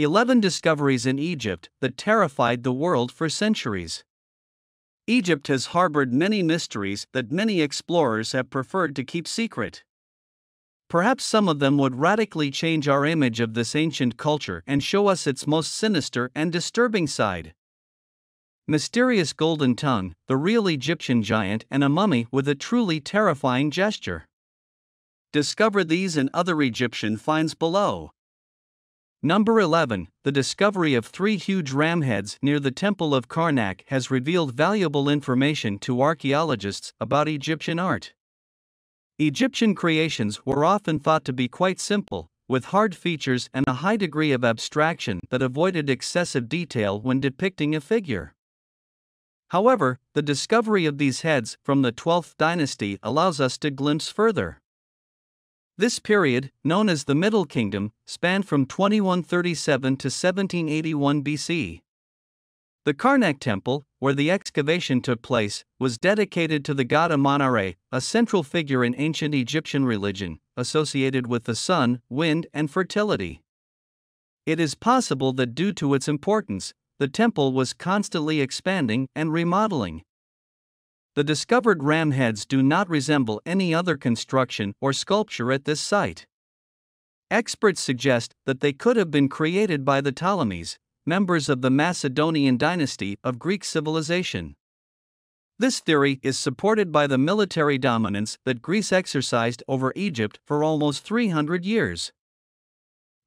11 discoveries in Egypt that terrified the world for centuries. Egypt has harbored many mysteries that many explorers have preferred to keep secret. Perhaps some of them would radically change our image of this ancient culture and show us its most sinister and disturbing side. Mysterious golden tongue, the real Egyptian giant, and a mummy with a truly terrifying gesture. Discover these and other Egyptian finds below. Number 11. The discovery of 3 huge ram heads near the Temple of Karnak has revealed valuable information to archaeologists about Egyptian art. Egyptian creations were often thought to be quite simple, with hard features and a high degree of abstraction that avoided excessive detail when depicting a figure. However, the discovery of these heads from the 12th dynasty allows us to glimpse further. This period, known as the Middle Kingdom, spanned from 2137 to 1781 BC. The Karnak Temple, where the excavation took place, was dedicated to the god Amun-Re, a central figure in ancient Egyptian religion, associated with the sun, wind, and fertility. It is possible that due to its importance, the temple was constantly expanding and remodeling. The discovered ram heads do not resemble any other construction or sculpture at this site. Experts suggest that they could have been created by the Ptolemies, members of the Macedonian dynasty of Greek civilization. This theory is supported by the military dominance that Greece exercised over Egypt for almost 300 years.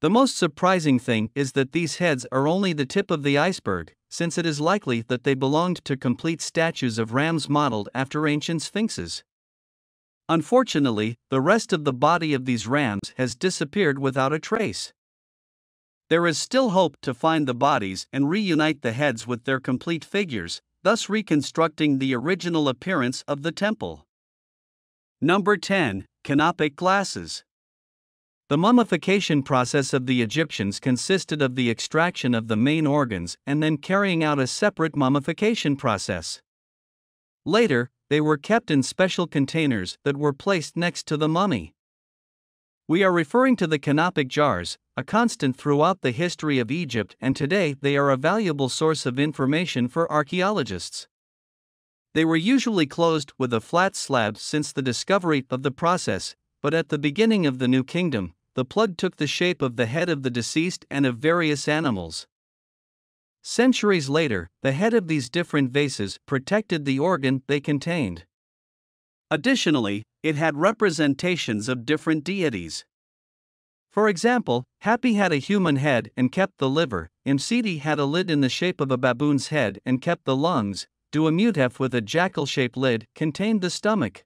The most surprising thing is that these heads are only the tip of the iceberg, since it is likely that they belonged to complete statues of rams modeled after ancient sphinxes. Unfortunately, the rest of the body of these rams has disappeared without a trace. There is still hope to find the bodies and reunite the heads with their complete figures, thus reconstructing the original appearance of the temple. Number 10. Canopic Glasses. The mummification process of the Egyptians consisted of the extraction of the main organs and then carrying out a separate mummification process. Later, they were kept in special containers that were placed next to the mummy. We are referring to the canopic jars, a constant throughout the history of Egypt, and today they are a valuable source of information for archaeologists. They were usually closed with a flat slab since the discovery of the process, but at the beginning of the New Kingdom, the plug took the shape of the head of the deceased and of various animals. Centuries later, the head of these different vases protected the organ they contained. Additionally, it had representations of different deities. For example, Hapi had a human head and kept the liver, Imsidi had a lid in the shape of a baboon's head and kept the lungs, Duamutef with a jackal-shaped lid contained the stomach.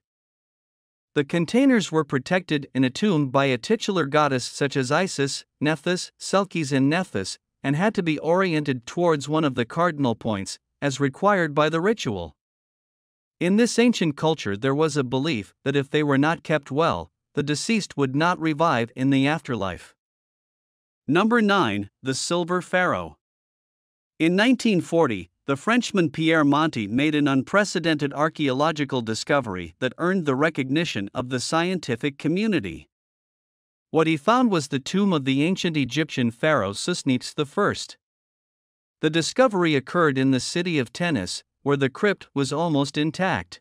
The containers were protected in a tomb by a titular goddess such as Isis, Nephthys, Selkis and Nephthys, and had to be oriented towards one of the cardinal points, as required by the ritual. In this ancient culture there was a belief that if they were not kept well, the deceased would not revive in the afterlife. Number 9. The Silver Pharaoh. In 1940, the Frenchman Pierre Monti made an unprecedented archaeological discovery that earned the recognition of the scientific community. What he found was the tomb of the ancient Egyptian pharaoh Susnepes I. The discovery occurred in the city of Tennis, where the crypt was almost intact.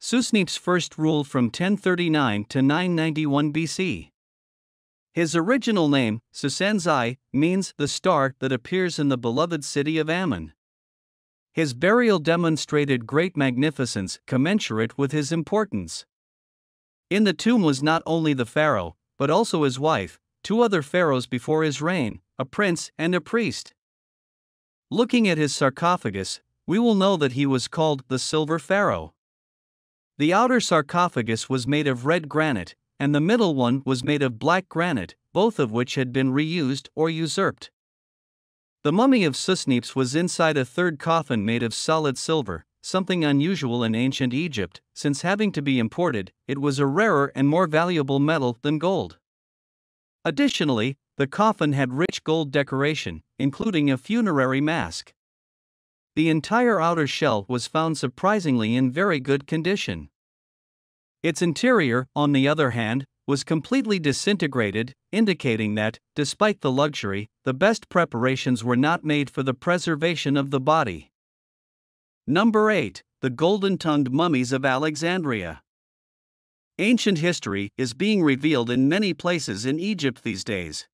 Susnepes first ruled from 1039 to 991 BC. His original name, Susenzai, means the star that appears in the beloved city of Ammon. His burial demonstrated great magnificence commensurate with his importance. In the tomb was not only the pharaoh, but also his wife, 2 other pharaohs before his reign, a prince and a priest. Looking at his sarcophagus, we will know that he was called the Silver Pharaoh. The outer sarcophagus was made of red granite, and the middle one was made of black granite, both of which had been reused or usurped. The mummy of Susnepes was inside a third coffin made of solid silver, something unusual in ancient Egypt, since having to be imported, it was a rarer and more valuable metal than gold. Additionally, the coffin had rich gold decoration, including a funerary mask. The entire outer shell was found surprisingly in very good condition. Its interior, on the other hand, was completely disintegrated, indicating that, despite the luxury, the best preparations were not made for the preservation of the body. Number 8. The golden-tongued mummies of Alexandria. Ancient history is being revealed in many places in Egypt these days.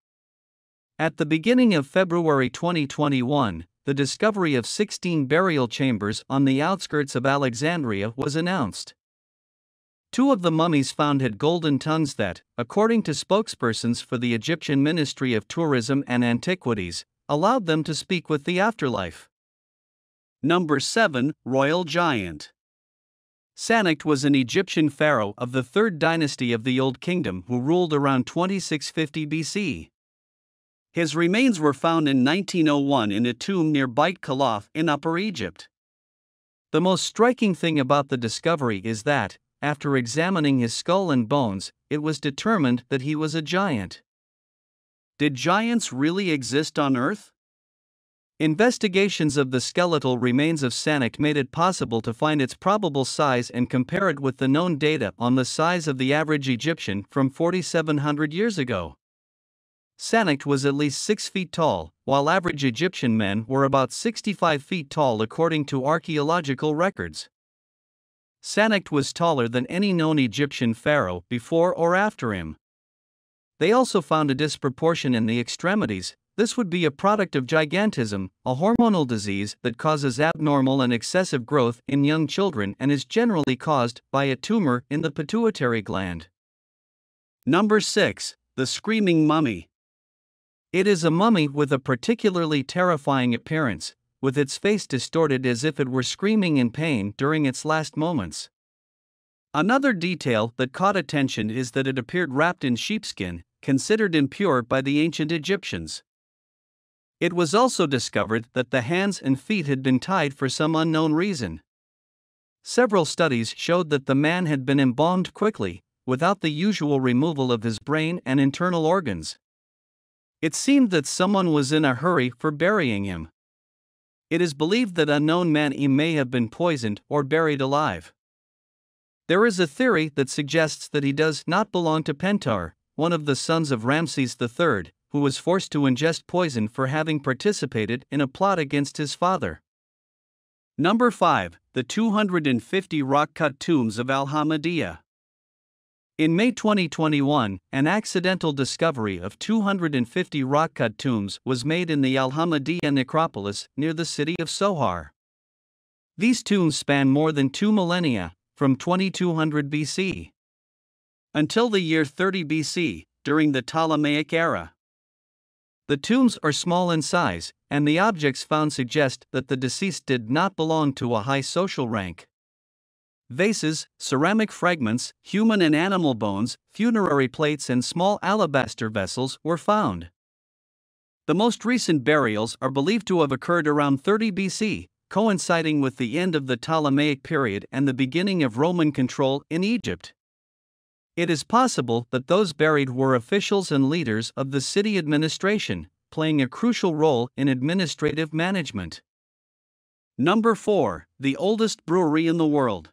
At the beginning of February 2021, the discovery of 16 burial chambers on the outskirts of Alexandria was announced. 2 of the mummies found had golden tongues that, according to spokespersons for the Egyptian Ministry of Tourism and Antiquities, allowed them to speak with the afterlife. Number 7. Royal Giant. Sanic was an Egyptian pharaoh of the 3rd dynasty of the Old Kingdom who ruled around 2650 BC. His remains were found in 1901 in a tomb near Beit Khalaf in Upper Egypt. The most striking thing about the discovery is that, after examining his skull and bones, it was determined that he was a giant. Did giants really exist on Earth? Investigations of the skeletal remains of Sanic made it possible to find its probable size and compare it with the known data on the size of the average Egyptian from 4,700 years ago. Sanic was at least 6 feet tall, while average Egyptian men were about 65 feet tall according to archaeological records. Sanic was taller than any known Egyptian pharaoh before or after him. They also found a disproportion in the extremities. This would be a product of gigantism, a hormonal disease that causes abnormal and excessive growth in young children and is generally caused by a tumor in the pituitary gland. Number 6. The Screaming Mummy. It is a mummy with a particularly terrifying appearance, with its face distorted as if it were screaming in pain during its last moments. Another detail that caught attention is that it appeared wrapped in sheepskin, considered impure by the ancient Egyptians. It was also discovered that the hands and feet had been tied for some unknown reason. Several studies showed that the man had been embalmed quickly, without the usual removal of his brain and internal organs. It seemed that someone was in a hurry for burying him. It is believed that unknown man-E may have been poisoned or buried alive. There is a theory that suggests that he does not belong to Pentar, one of the sons of Ramses III, who was forced to ingest poison for having participated in a plot against his father. Number 5. The 250 rock-cut tombs of Al-Hamadiyya. In May 2021, an accidental discovery of 250 rock-cut tombs was made in the Al-Hamadiyya necropolis near the city of Sohar. These tombs span more than 2 millennia, from 2200 BC until the year 30 BC, during the Ptolemaic era. The tombs are small in size, and the objects found suggest that the deceased did not belong to a high social rank. Vases, ceramic fragments, human and animal bones, funerary plates, and small alabaster vessels were found. The most recent burials are believed to have occurred around 30 BC, coinciding with the end of the Ptolemaic period and the beginning of Roman control in Egypt. It is possible that those buried were officials and leaders of the city administration, playing a crucial role in administrative management. Number 4. The oldest brewery in the world.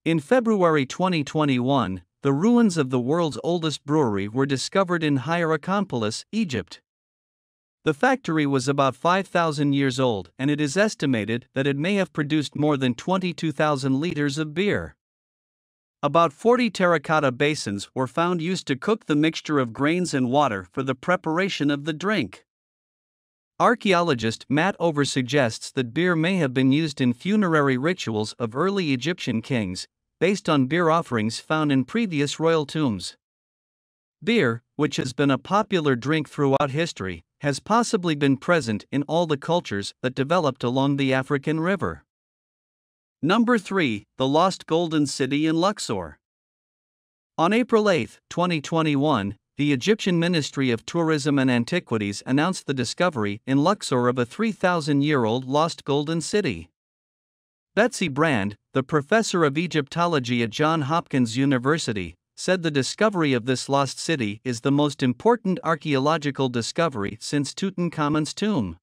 In February 2021, the ruins of the world's oldest brewery were discovered in Hierakonpolis, Egypt. The factory was about 5,000 years old, and it is estimated that it may have produced more than 22,000 liters of beer. About 40 terracotta basins were found used to cook the mixture of grains and water for the preparation of the drink. Archaeologist Matt Over suggests that beer may have been used in funerary rituals of early Egyptian kings, based on beer offerings found in previous royal tombs. Beer, which has been a popular drink throughout history, has possibly been present in all the cultures that developed along the African River. Number 3. The Lost Golden City in Luxor. On April 8, 2021, the Egyptian Ministry of Tourism and Antiquities announced the discovery in Luxor of a 3,000-year-old lost golden city. Betsy Brand, the professor of Egyptology at Johns Hopkins University, said the discovery of this lost city is the most important archaeological discovery since Tutankhamun's tomb.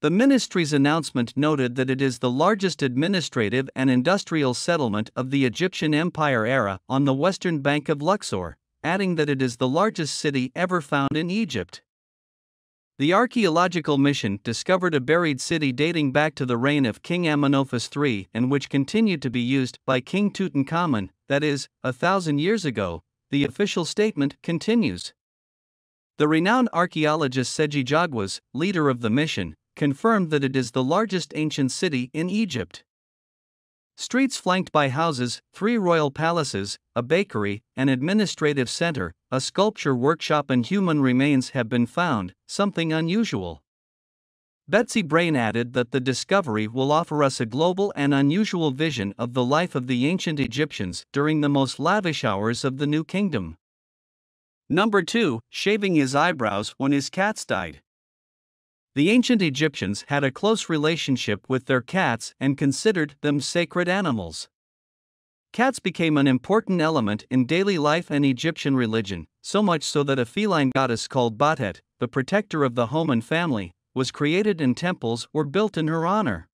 The ministry's announcement noted that it is the largest administrative and industrial settlement of the Egyptian Empire era on the western bank of Luxor, adding that it is the largest city ever found in Egypt. The archaeological mission discovered a buried city dating back to the reign of King Amenophis III and which continued to be used by King Tutankhamun, that is, 1,000 years ago, the official statement continues. The renowned archaeologist Seji Jagwas, leader of the mission, confirmed that it is the largest ancient city in Egypt. Streets flanked by houses, 3 royal palaces, a bakery, an administrative center, a sculpture workshop, and human remains have been found, something unusual. Betsy Brain added that the discovery will offer us a global and unusual vision of the life of the ancient Egyptians during the most lavish hours of the New Kingdom. Number 2. Shaving his eyebrows when his cats died. The ancient Egyptians had a close relationship with their cats and considered them sacred animals. Cats became an important element in daily life and Egyptian religion, so much so that a feline goddess called Batet, the protector of the home and family, was created and temples were built in her honor.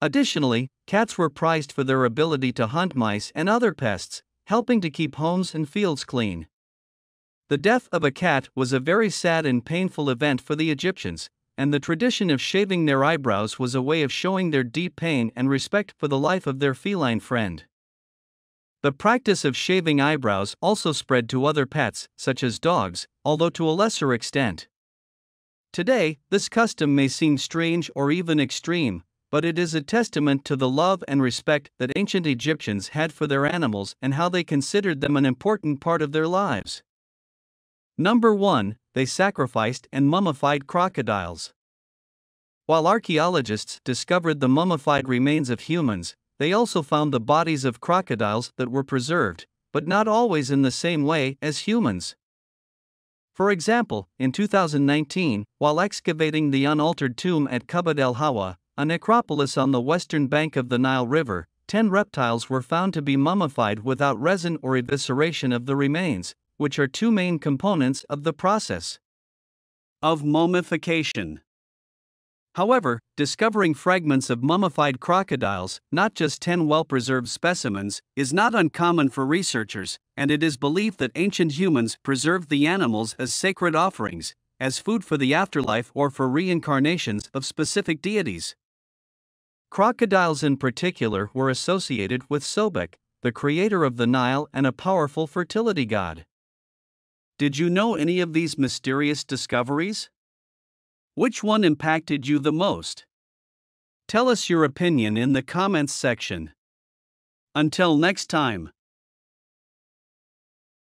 Additionally, cats were prized for their ability to hunt mice and other pests, helping to keep homes and fields clean. The death of a cat was a very sad and painful event for the Egyptians, and the tradition of shaving their eyebrows was a way of showing their deep pain and respect for the life of their feline friend. The practice of shaving eyebrows also spread to other pets, such as dogs, although to a lesser extent. Today, this custom may seem strange or even extreme, but it is a testament to the love and respect that ancient Egyptians had for their animals and how they considered them an important part of their lives. Number 1. They sacrificed and mummified crocodiles. While archaeologists discovered the mummified remains of humans, they also found the bodies of crocodiles that were preserved, but not always in the same way as humans. For example, in 2019, while excavating the unaltered tomb at Kubbat el Hawa, a necropolis on the western bank of the Nile River, 10 reptiles were found to be mummified without resin or evisceration of the remains, which are 2 main components of the process of mummification. However, discovering fragments of mummified crocodiles, not just 10 well-preserved specimens, is not uncommon for researchers, and it is believed that ancient humans preserved the animals as sacred offerings, as food for the afterlife or for reincarnations of specific deities. Crocodiles in particular were associated with Sobek, the creator of the Nile and a powerful fertility god. Did you know any of these mysterious discoveries? Which one impacted you the most? Tell us your opinion in the comments section. Until next time.